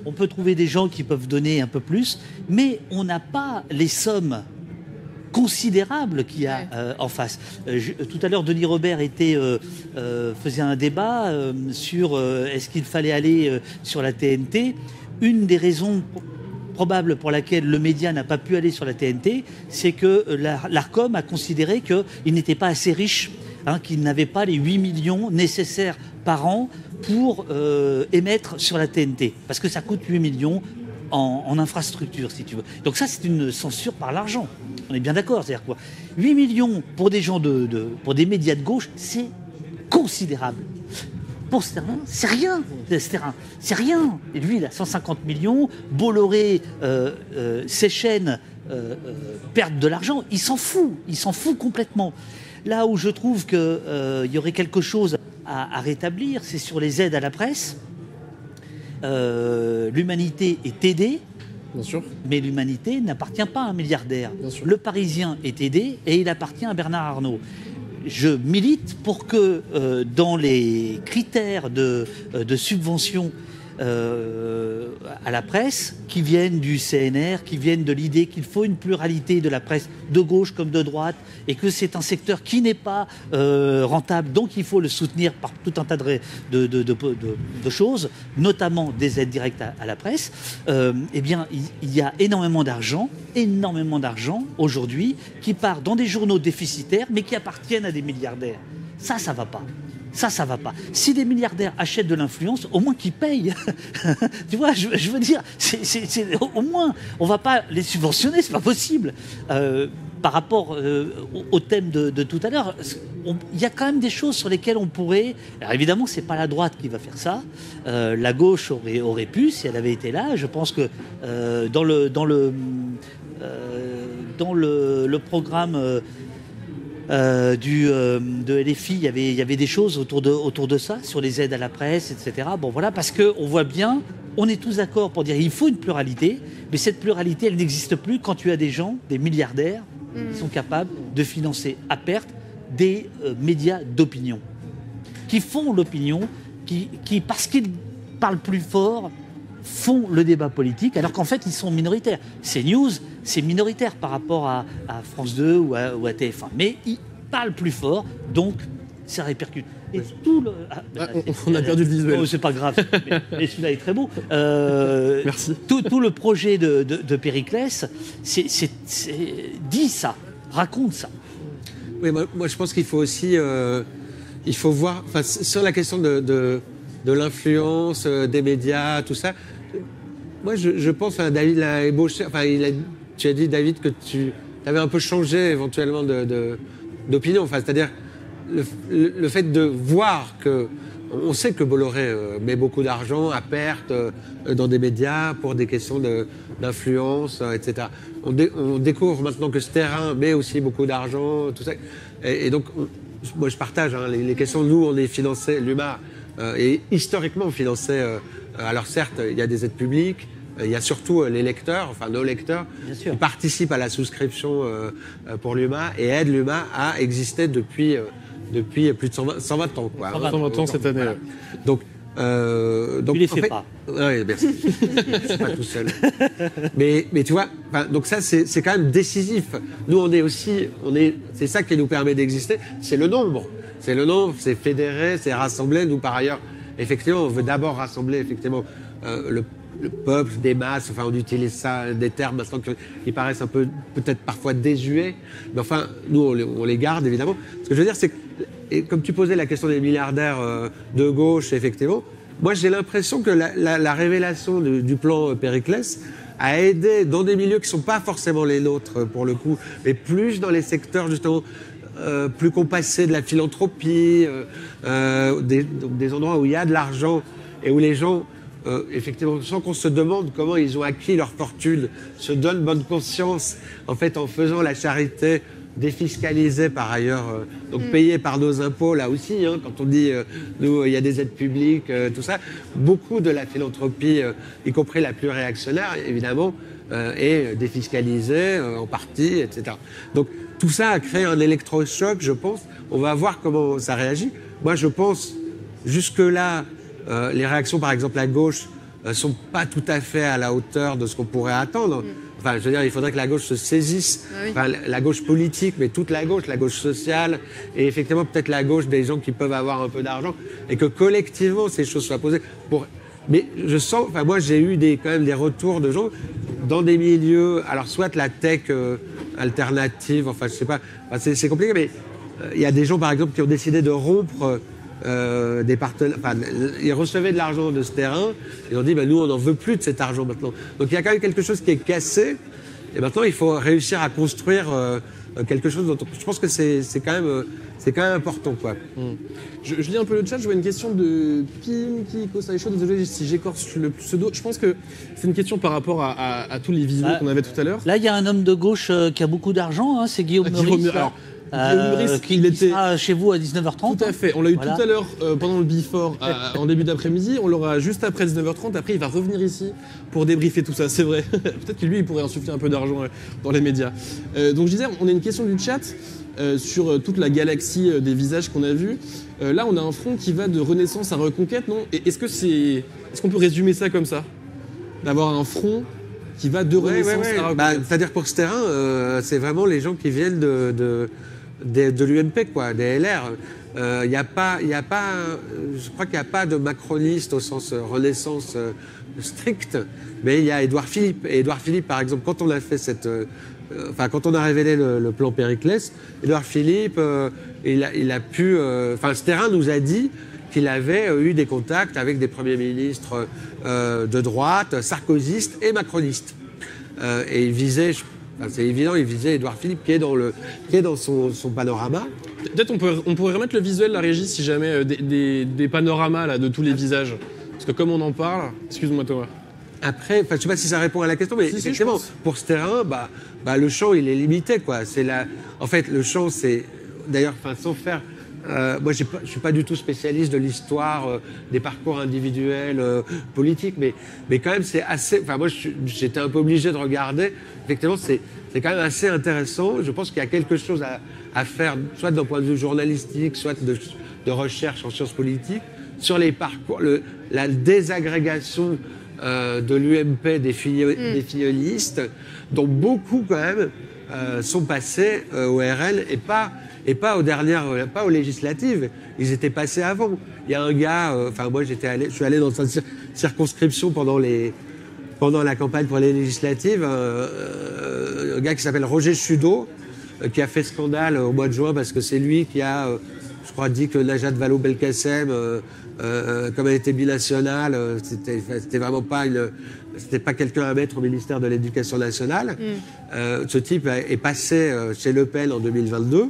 On peut trouver des gens qui peuvent donner un peu plus, mais on n'a pas les sommes considérables qu'il y a en face. Tout à l'heure, Denis Robert faisait un débat sur est-ce qu'il fallait aller sur la TNT. Une des raisons probable pour laquelle le média n'a pas pu aller sur la TNT, c'est que l'Arcom a considéré qu'il n'était pas assez riche, qu'il n'avait pas les 8 millions nécessaires par an pour émettre sur la TNT. Parce que ça coûte 8 millions en infrastructure, si tu veux. Donc ça, c'est une censure par l'argent. On est bien d'accord. C'est-à-dire quoi, 8 millions pour des gens pour des médias de gauche, c'est considérable. Pour Sterlin, c'est rien. C'est rien. Et lui, il a 150 millions. Bolloré, ses chaînes perdent de l'argent. Il s'en fout. Il s'en fout complètement. Là où je trouve qu'il y aurait quelque chose à rétablir, c'est sur les aides à la presse. L'Humanité est aidée. Bien sûr. Mais l'Humanité n'appartient pas à un milliardaire. Le Parisien est aidé et il appartient à Bernard Arnault. Je milite pour que dans les critères de subvention à la presse, qui viennent du CNR, qui viennent de l'idée qu'il faut une pluralité de la presse de gauche comme de droite, et que c'est un secteur qui n'est pas rentable, donc il faut le soutenir par tout un tas de choses, notamment des aides directes à la presse, eh bien, il y a énormément d'argent aujourd'hui, qui part dans des journaux déficitaires, mais qui appartiennent à des milliardaires. Ça va pas. Ça va pas. Si des milliardaires achètent de l'influence, au moins qu'ils payent. Tu vois, je veux dire, au moins, on va pas les subventionner, c'est pas possible. Par rapport au thème de tout à l'heure, il y a quand même des choses sur lesquelles on pourrait... Alors évidemment, c'est pas la droite qui va faire ça. La gauche aurait pu, si elle avait été là. Je pense que dans le programme... de LFI, il y avait des choses autour de ça, sur les aides à la presse, etc. Bon voilà, parce qu'on voit bien, on est tous d'accord pour dire qu'il faut une pluralité, mais cette pluralité, elle n'existe plus quand tu as des gens, des milliardaires, qui sont capables de financer à perte des médias d'opinion, qui font l'opinion, qui parce qu'ils parlent plus fort, font le débat politique, alors qu'en fait, ils sont minoritaires. CNews, c'est minoritaire par rapport à France 2 ou à TF1. Mais ils parlent plus fort, donc ça répercute. Et tout le... on a perdu le visuel. Oh, c'est pas grave, mais celui-là est très beau. Merci. Tout le projet de Périclès, dit ça, raconte ça. Oui, moi je pense qu'il faut aussi... il faut voir... Sur la question de l'influence des médias, tout ça... Moi, je pense, David l'a ébauché, tu as dit, David, que tu avais un peu changé éventuellement d'opinion. C'est-à-dire le fait de voir que... On sait que Bolloré met beaucoup d'argent à perte dans des médias pour des questions d'influence, etc. On découvre maintenant que ce terrain met aussi beaucoup d'argent, tout ça. Et donc, moi, je partage les questions. Nous, on est financé, l'UMA est historiquement financé... alors certes, il y a des aides publiques, il y a surtout les lecteurs, nos lecteurs, qui participent à la souscription pour l'UMA et aident l'UMA à exister depuis plus de 120 ans. 120 ans cette année. Voilà. Donc, tu les fais pas. Oui, merci. Je suis pas tout seul. Mais tu vois, donc ça, c'est quand même décisif. Nous, c'est ça qui nous permet d'exister, c'est le nombre. C'est le nombre, c'est fédérer, c'est rassembler. Nous, par ailleurs, effectivement, on veut d'abord rassembler le peuple, des masses. On utilise ça, des termes maintenant qui paraissent un peu, peut-être parfois désuets. Mais enfin, nous, on les garde, évidemment. Ce que je veux dire, c'est que, comme tu posais la question des milliardaires de gauche, effectivement, moi, j'ai l'impression que la révélation du plan Périclès à aider dans des milieux qui ne sont pas forcément les nôtres, pour le coup, mais plus dans les secteurs, justement, plus compassés de la philanthropie, des endroits où il y a de l'argent et où les gens, effectivement, sans qu'on se demande comment ils ont acquis leur fortune, se donnent bonne conscience, en fait, en faisant la charité défiscalisée par ailleurs, donc payée par nos impôts, là aussi, hein, quand on dit, nous, il y a des aides publiques, tout ça, beaucoup de la philanthropie, y compris la plus réactionnaire, évidemment, est défiscalisée en partie, etc. Donc, tout ça a créé un électrochoc, je pense. On va voir comment ça réagit. Moi, je pense, jusque-là, les réactions, par exemple, à gauche, sont pas tout à fait à la hauteur de ce qu'on pourrait attendre. Enfin, je veux dire, il faudrait que la gauche se saisisse, enfin, la gauche politique, mais toute la gauche sociale, et effectivement peut-être la gauche des gens qui peuvent avoir un peu d'argent, et que collectivement ces choses soient posées. Mais je sens, enfin moi j'ai eu quand même des retours de gens dans des milieux, alors soit la tech alternative, enfin je sais pas, enfin, c'est compliqué, mais il y a des gens par exemple qui ont décidé de rompre des partenaires, enfin, ils recevaient de l'argent de ce terrain, ils ont dit nous on n'en veut plus de cet argent maintenant. Donc il y a quand même quelque chose qui est cassé, et maintenant il faut réussir à construire quelque chose. Donc je pense que c'est quand même important, quoi. Je lis un peu le chat, je vois une question de Pim Kiko Saïcho, désolé si j'écorche le pseudo. Je pense que c'est une question par rapport à tous les visuels qu'on avait tout à l'heure. Là, il y a un homme de gauche qui a beaucoup d'argent, hein, c'est Guillaume Meurice. Guillaume Meurice, qui sera chez vous à 19h30. Tout à fait. On l'a eu tout à l'heure pendant le before, en début d'après-midi. On l'aura juste après 19h30. Après, il va revenir ici pour débriefer tout ça. C'est vrai. Peut-être que lui, il pourrait insuffler un peu d'argent dans les médias. Donc, je disais, on a une question du chat sur toute la galaxie des visages qu'on a vus. Là, on a un front qui va de renaissance à reconquête, non? Est-ce qu'on peut résumer ça comme ça? D'avoir un front qui va de renaissance à reconquête. C'est-à-dire pour ce terrain, c'est vraiment les gens qui viennent de l'UMP, quoi, des LR. Je crois qu'il n'y a pas de macroniste au sens renaissance strict, mais il y a Édouard Philippe. Et Édouard Philippe, par exemple, quand on a fait quand on a révélé le plan Périclès, Édouard Philippe, il a pu... ce terrain nous a dit qu'il avait eu des contacts avec des premiers ministres de droite, sarkozystes et macronistes. Et il visait... c'est évident, il visait Édouard Philippe qui est dans son panorama. Peut-être on pourrait remettre le visuel, la régie, si jamais, des panoramas là, de tous les visages. Parce que comme on en parle... Excuse-moi Thomas. Après, je ne sais pas si ça répond à la question, mais effectivement, pour ce terrain, le champ, il est limité, quoi. En fait, le champ, c'est... D'ailleurs, sans faire... moi, je ne suis pas du tout spécialiste de l'histoire des parcours individuels politiques, mais quand même, c'est assez... Moi, j'étais un peu obligé de regarder. Effectivement, c'est quand même assez intéressant. Je pense qu'il y a quelque chose à faire, soit d'un point de vue journalistique, soit de recherche en sciences politiques, sur les parcours, la désagrégation de l'UMP, des fillelistes, dont beaucoup, quand même, sont passés au RN et pas aux législatives. Ils étaient passés avant. Il y a un gars, moi je suis allé dans sa circonscription pendant la campagne pour les législatives, un gars qui s'appelle Roger Chudeau, qui a fait scandale au mois de juin parce que c'est lui qui a, je crois, dit que Najat Vallaud-Belkacem, comme elle était binationale, c'était vraiment pas c'était pas quelqu'un à mettre au ministère de l'Éducation nationale. Ce type est passé chez Le Pen en 2022.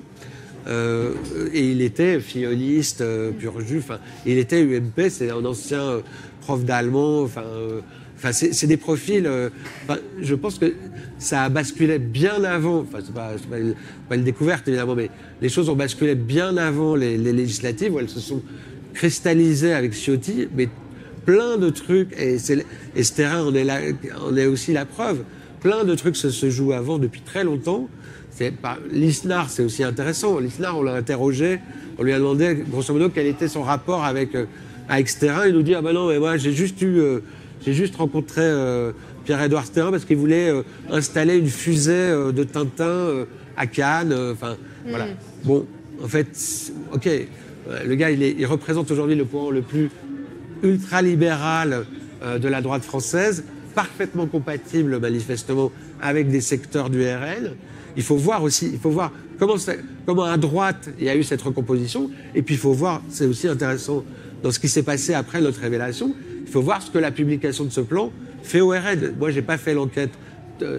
Et il était filloliste, pur jus. Il était UMP, c'est un ancien prof d'allemand. C'est des profils. Je pense que ça a basculé bien avant. C'est pas une découverte évidemment, mais les choses ont basculé bien avant les législatives où elles se sont cristallisées avec Ciotti. Mais plein de trucs, et ce terrain en est aussi la preuve. Plein de trucs se jouent avant depuis très longtemps. Lisnard, c'est aussi intéressant. Lisnard, on l'a interrogé, on lui a demandé, grosso modo, quel était son rapport avec ce terrain. Il nous dit, non, mais moi, j'ai juste rencontré Pierre-Édouard Sterrin parce qu'il voulait installer une fusée de Tintin à Cannes. Voilà. Bon, en fait, ok, le gars, il représente aujourd'hui le point le plus ultralibéral de la droite française, parfaitement compatible, manifestement, avec des secteurs du RN. Il faut voir comment à droite il y a eu cette recomposition, et puis il faut voir, c'est aussi intéressant dans ce qui s'est passé après notre révélation, il faut voir ce que la publication de ce plan fait au RN. Moi, j'ai pas fait l'enquête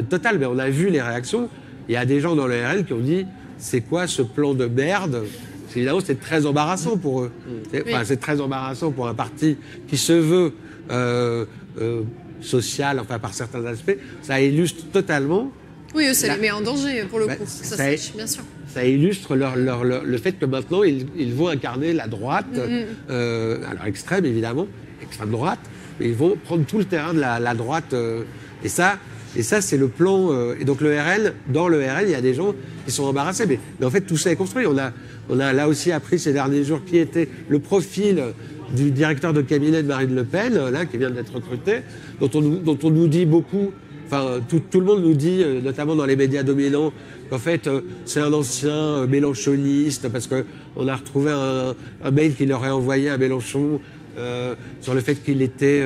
totale, mais on a vu les réactions. Il y a des gens dans le RN qui ont dit c'est quoi ce plan de merde? Évidemment, c'est très embarrassant pour eux. C'est très embarrassant pour un parti qui se veut social, enfin par certains aspects. Ça illustre totalement. Oui, ça les met en danger pour le coup. Bien sûr. Ça illustre le fait que maintenant ils vont incarner la droite, alors extrême évidemment, extrême droite, mais ils vont prendre tout le terrain de la droite. Et ça c'est le plan. Et donc dans le RN, il y a des gens qui sont embarrassés. Mais en fait, tout ça est construit. On a là aussi appris ces derniers jours qui était le profil du directeur de cabinet de Marine Le Pen, là, qui vient d'être recruté, dont on nous dit beaucoup. Enfin, tout le monde nous dit, notamment dans les médias dominants, qu'en fait, c'est un ancien mélenchoniste, parce qu'on a retrouvé un mail qu'il aurait envoyé à Mélenchon sur le fait qu'il était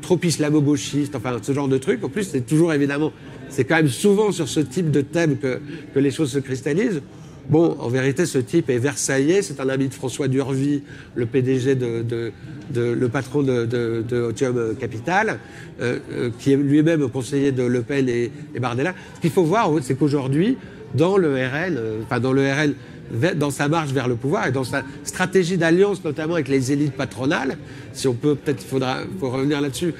trop islamo-gauchiste, enfin, ce genre de truc. En plus, c'est toujours, évidemment, c'est quand même souvent sur ce type de thème que les choses se cristallisent. Bon, en vérité, ce type est versaillais, c'est un ami de François Durvy, le PDG le patron de Otium Capital, qui est lui-même conseiller de Le Pen et Bardella. Ce qu'il faut voir, c'est qu'aujourd'hui, dans le RN, dans sa marche vers le pouvoir et dans sa stratégie d'alliance, notamment avec les élites patronales, si on peut, peut-être, faut revenir là-dessus,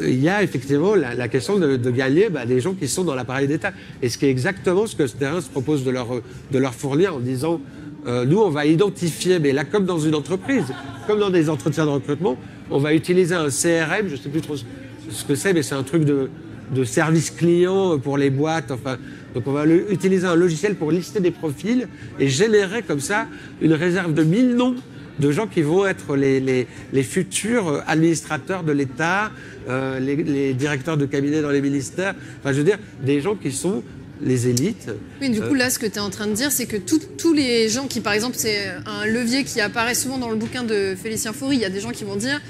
il y a effectivement la question de gagner des gens qui sont dans l'appareil d'État. Et ce qui est exactement ce que ce terrain se propose de leur fournir en disant nous, on va identifier, mais là, comme dans une entreprise, comme dans des entretiens de recrutement, on va utiliser un CRM, je ne sais plus trop ce que c'est, mais c'est un truc de service client pour les boîtes. Enfin, donc on va utiliser un logiciel pour lister des profils et générer comme ça une réserve de 1000 noms de gens qui vont être les futurs administrateurs de l'État, les directeurs de cabinet dans les ministères, enfin je veux dire, des gens qui sont les élites. Oui, du coup là ce que tu es en train de dire c'est que tous les gens qui, par exemple, c'est un levier qui apparaît souvent dans le bouquin de Félicien Faury, il y a des gens qui vont dire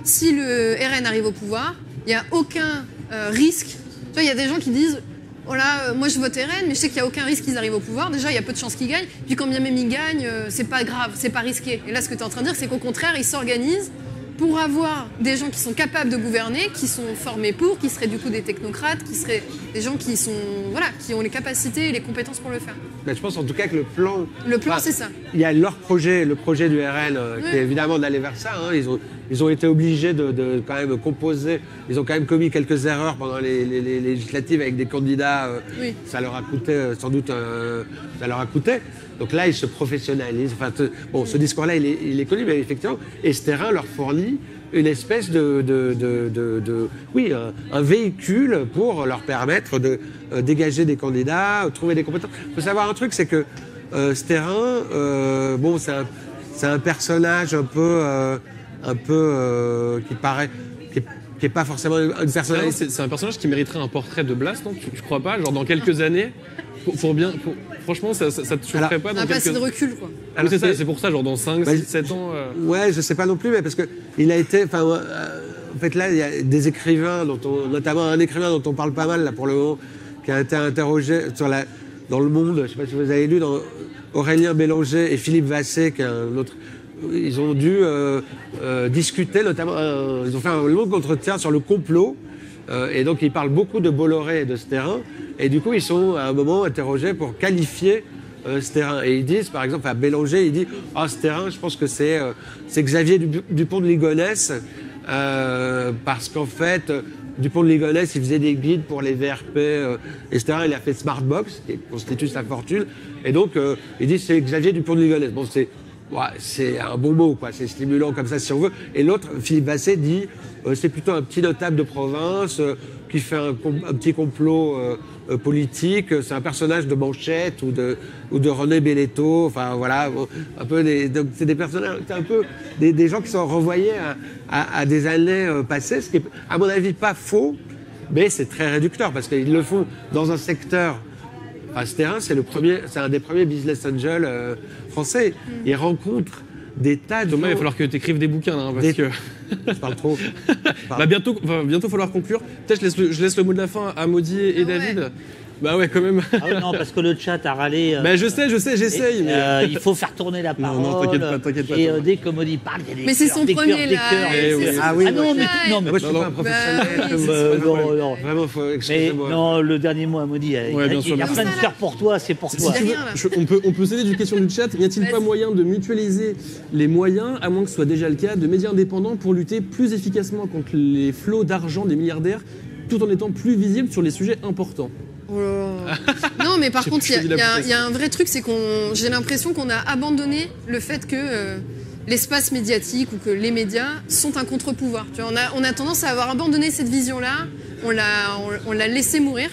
si le RN arrive au pouvoir, il n'y a aucun risque. Tu vois, il y a des gens qui disent voilà, moi je vote RN, mais je sais qu'il n'y a aucun risque qu'ils arrivent au pouvoir. Déjà, il y a peu de chances qu'ils gagnent. Puis quand bien même ils gagnent, c'est pas grave, c'est pas risqué. Et là, ce que tu es en train de dire, c'est qu'au contraire, ils s'organisent pour avoir des gens qui sont capables de gouverner, qui sont formés pour, qui seraient du coup des technocrates, qui seraient des gens qui sont, voilà, qui ont les capacités et les compétences pour le faire. Ben, je pense en tout cas que le plan... Le plan, c'est ça. Il y a leur projet, le projet du RN, qui est évidemment d'aller vers ça. Hein. Ils ont été obligés de quand même composer. Ils ont quand même commis quelques erreurs pendant les législatives avec des candidats. Oui. Ça leur a coûté, sans doute, ça leur a coûté. Donc là, ils se professionnalisent. Enfin, bon, ce discours-là, il est connu, mais effectivement, et ce terrain leur fournit une espèce un véhicule pour leur permettre de dégager des candidats, trouver des compétences. Il faut savoir un truc, c'est que ce terrain, c'est un personnage un peu qui paraît, qui est pas forcément une personnage. C'est un personnage qui mériterait un portrait de Blas, non? Tu crois pas? Genre dans quelques années, franchement, ça te choquerait pas dans pas assez de recul, quoi. Alors, c'est pour ça, genre dans 5, 6, 7 ans... Ouais, je sais pas non plus, mais parce que il a été... en fait, là, il y a des écrivains, notamment un écrivain dont on parle pas mal, là, pour le moment, qui a été interrogé dans Le Monde, je sais pas si vous avez lu, dans Aurélien Bélanger et Philippe Vassé, qui est un autre... Ils ont dû discuter, notamment... ils ont fait un long entretien sur le complot, et donc ils parlent beaucoup de Bolloré et de ce terrain, et du coup, ils sont à un moment interrogés pour qualifier ce terrain. Et ils disent, par exemple, à Bélanger, il dit « Ah, ce terrain, je pense que c'est Xavier Dupont de Ligonnès, parce qu'en fait, Dupont de Ligonnès, il faisait des guides pour les VRP, et ce terrain, il a fait Smartbox, qui constitue sa fortune. Et donc, il dit c'est Xavier Dupont de Ligonnès. Bon, c'est un bon mot, quoi. C'est stimulant comme ça, si on veut. Et l'autre, Philippe Basset, dit c'est plutôt un petit notable de province qui fait un petit complot politique. C'est un personnage de Manchette ou de René Belletto. Enfin, voilà, un peu c'est des personnages, c'est un peu des gens qui sont renvoyés à des années passées, ce qui est, à mon avis, pas faux, mais c'est très réducteur parce qu'ils le font dans un secteur. Enfin, ce terrain, c'est un des premiers business angels français. Ils rencontrent des tas de... Thomas, il va falloir que tu écrives des bouquins, hein, parce que... Je parle trop. Bientôt, il va falloir conclure. Peut-être je laisse le mot de la fin à Maudie et David. Bah ouais, quand même. Ah oui, non, parce que le chat a râlé. Bah je sais, j'essaye. Mais... il faut faire tourner la parole. Non, t'inquiète pas. Et dès que Modi parle, il y a des Mais c'est son premier live. Ah oui, non, mais moi je suis pas un professionnel. non. Vraiment, Mais excusez-moi. non, le dernier mot à Modi, bien sûr, il y a bien plein de sûr. cœur pour toi, c'est pour toi. Si tu veux, on peut céder d'une question du chat. N'y a-t-il pas Vas-y. moyen de mutualiser les moyens, à moins que ce soit déjà le cas, de médias indépendants pour lutter plus efficacement contre les flots d'argent des milliardaires, tout en étant plus visible sur les sujets importants? Oh là là. Non, mais par contre, il y a un vrai truc, c'est j'ai l'impression qu'on a abandonné le fait que l'espace médiatique ou que les médias sont un contre-pouvoir. Tu vois, on a tendance à avoir abandonné cette vision-là, on l'a laissé mourir.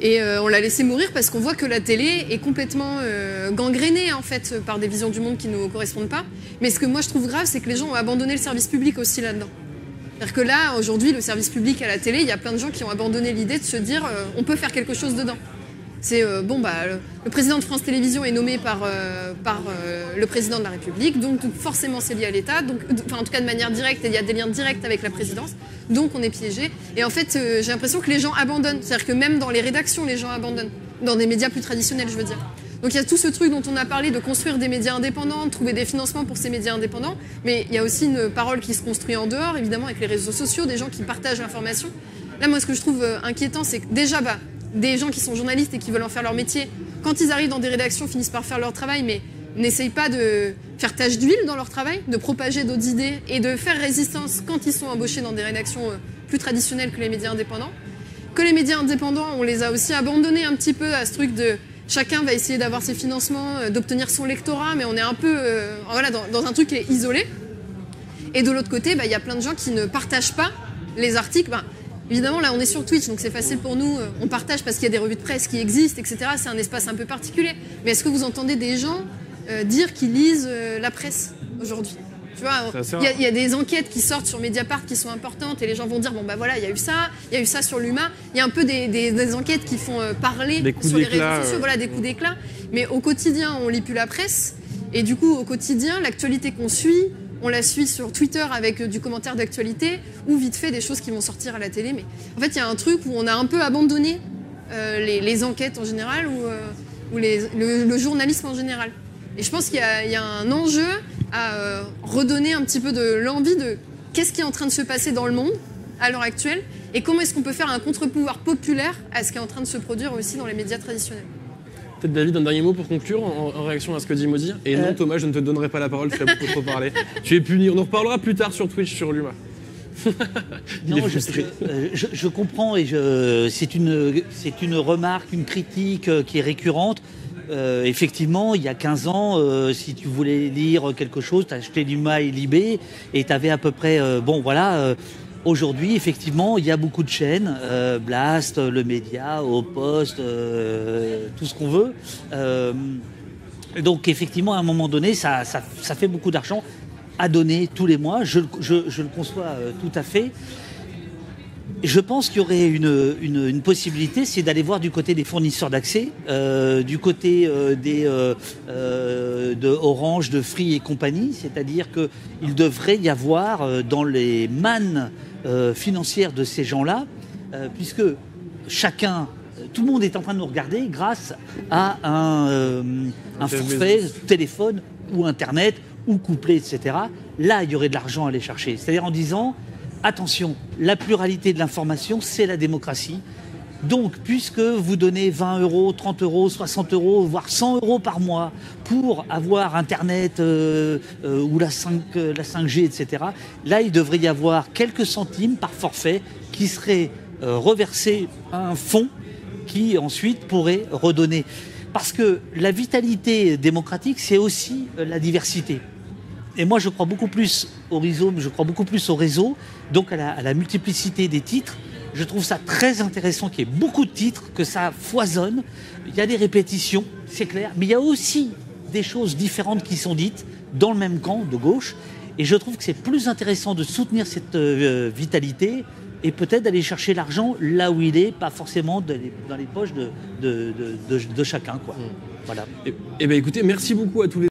Et on l'a laissé mourir parce qu'on voit que la télé est complètement gangrénée en fait par des visions du monde qui ne nous correspondent pas. Mais ce que moi je trouve grave, c'est que les gens ont abandonné le service public aussi là-dedans. C'est-à-dire que là, aujourd'hui, le service public à la télé, il y a plein de gens qui ont abandonné l'idée de se dire on peut faire quelque chose dedans. C'est le président de France Télévisions est nommé par le président de la République, donc forcément c'est lié à l'État, en tout cas de manière directe, il y a des liens directs avec la présidence, donc on est piégé. Et en fait, j'ai l'impression que les gens abandonnent, c'est-à-dire que même dans les rédactions, les gens abandonnent, dans des médias plus traditionnels, je veux dire. Donc il y a tout ce truc dont on a parlé de construire des médias indépendants, de trouver des financements pour ces médias indépendants, mais il y a aussi une parole qui se construit en dehors, évidemment, avec les réseaux sociaux, des gens qui partagent l'information. Là, moi, ce que je trouve inquiétant, c'est que déjà, des gens qui sont journalistes et qui veulent en faire leur métier, quand ils arrivent dans des rédactions, finissent par faire leur travail, mais n'essayent pas de faire tache d'huile dans leur travail, de propager d'autres idées et de faire résistance quand ils sont embauchés dans des rédactions plus traditionnelles que les médias indépendants. Que les médias indépendants, on les a aussi abandonnés un petit peu à ce truc de chacun va essayer d'avoir ses financements, d'obtenir son lectorat, mais on est un peu dans un truc qui est isolé. Et de l'autre côté, il y a plein de gens qui ne partagent pas les articles. Évidemment, là, on est sur Twitch, donc c'est facile pour nous. On partage parce qu'il y a des revues de presse qui existent, etc. C'est un espace un peu particulier. Mais est-ce que vous entendez des gens dire qu'ils lisent la presse aujourd'hui? Tu vois, il y a des enquêtes qui sortent sur Mediapart qui sont importantes et les gens vont dire, bon, voilà, il y a eu ça sur l'UMA. Il y a un peu des enquêtes qui font parler sur les réseaux sociaux, voilà, des coups d'éclat. Mais au quotidien, on lit plus la presse. Et du coup, au quotidien, l'actualité qu'on suit, on la suit sur Twitter avec du commentaire d'actualité ou vite fait des choses qui vont sortir à la télé. Mais en fait, il y a un truc où on a un peu abandonné les enquêtes en général ou le journalisme en général. Et je pense qu'il y a un enjeu à redonner un petit peu de l'envie de qu'est-ce qui est en train de se passer dans le monde à l'heure actuelle et comment est-ce qu'on peut faire un contre-pouvoir populaire à ce qui est en train de se produire aussi dans les médias traditionnels. Peut-être David, un dernier mot pour conclure en réaction à ce que dit Modi. Et non Thomas, je ne te donnerai pas la parole, tu as beaucoup trop parlé. Tu es puni, on en reparlera plus tard sur Twitch, sur l'UMA. Non, je comprends et c'est une remarque, une critique qui est récurrente. Effectivement, il y a 15 ans, si tu voulais lire quelque chose, tu achetais l'UMA et Libé et tu avais à peu près... Aujourd'hui, effectivement, il y a beaucoup de chaînes, Blast, Le Média, Au Poste, tout ce qu'on veut. Donc effectivement, à un moment donné, ça fait beaucoup d'argent à donner tous les mois. Je le conçois tout à fait. Je pense qu'il y aurait une possibilité, c'est d'aller voir du côté des fournisseurs d'accès, du côté de Orange, de Free et compagnie, c'est-à-dire qu'il devrait y avoir dans les mannes financières de ces gens-là, puisque tout le monde est en train de nous regarder grâce à un forfait téléphone ou Internet ou couplé, etc. Là, il y aurait de l'argent à aller chercher. C'est-à-dire en disant... Attention, la pluralité de l'information, c'est la démocratie. Donc, puisque vous donnez 20 €, 30 €, 60 €, voire 100 € par mois pour avoir Internet ou la 5G, etc., là, il devrait y avoir quelques centimes par forfait qui seraient reversés à un fonds qui, ensuite, pourrait redonner. Parce que la vitalité démocratique, c'est aussi la diversité. Et moi, je crois beaucoup plus au rhizome, je crois beaucoup plus au réseau, donc à la multiplicité des titres. Je trouve ça très intéressant qu'il y ait beaucoup de titres, que ça foisonne. Il y a des répétitions, c'est clair, mais il y a aussi des choses différentes qui sont dites dans le même camp de gauche. Et je trouve que c'est plus intéressant de soutenir cette vitalité et peut-être d'aller chercher l'argent là où il est, pas forcément dans les poches de chacun, quoi. Voilà. Eh bien, écoutez, merci beaucoup à tous les